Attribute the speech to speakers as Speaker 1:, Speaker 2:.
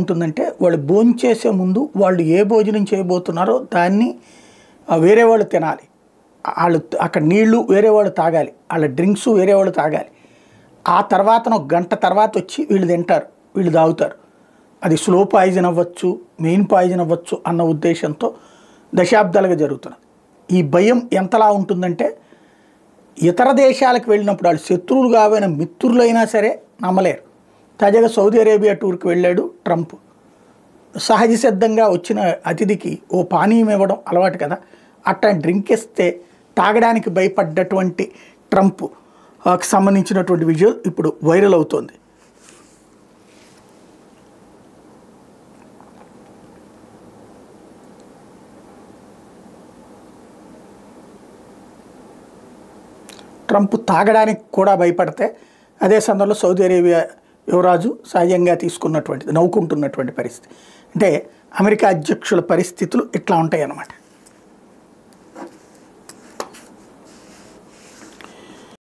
Speaker 1: ఉంటుందంటే వాళ్ళు భోంచేసే ముందు వాళ్ళు ఏ భోజనం చేయబోతున్నారో దాన్ని వేరే వాళ్ళు తినాలి. వాళ్ళు అక్కడ నీళ్లు వేరే వాళ్ళు తాగాలి, వాళ్ళ డ్రింక్స్ వేరే వాళ్ళు తాగాలి. ఆ తర్వాత ఒక గంట తర్వాత వచ్చి వీళ్ళు తింటారు, వీళ్ళు తాగుతారు. అది స్లో పాయిజన్ అవ్వచ్చు, మెయిన్ పాయిజన్ అవ్వచ్చు అన్న ఉద్దేశంతో దశాబ్దాలుగా జరుగుతున్నది. ఈ భయం ఎంతలా ఉంటుందంటే ఇతర దేశాలకు వెళ్ళినప్పుడు వాళ్ళు శత్రువులు కావైన మిత్రులైనా సరే నమ్మలేరు. తాజాగా సౌదీ అరేబియా టూర్కి వెళ్ళాడు ట్రంప్. సహజ సిద్ధంగా వచ్చిన అతిథికి ఓ పానీయం ఇవ్వడం అలవాటు కదా, అట్టా డ్రింక్ ఇస్తే తాగడానికి భయపడ్డటువంటి ట్రంప్ సంబంధించినటువంటి విజువల్ ఇప్పుడు వైరల్ అవుతోంది. ట్రంప్ తాగడానికి కూడా భయపడితే అదే సందర్భంలో సౌదీ అరేబియా యువరాజు సహజంగా తీసుకున్నటువంటిది నవ్వుకుంటున్నటువంటి పరిస్థితి. అంటే అమెరికా అధ్యక్షుల పరిస్థితులు ఇట్లా ఉంటాయి అన్నమాట.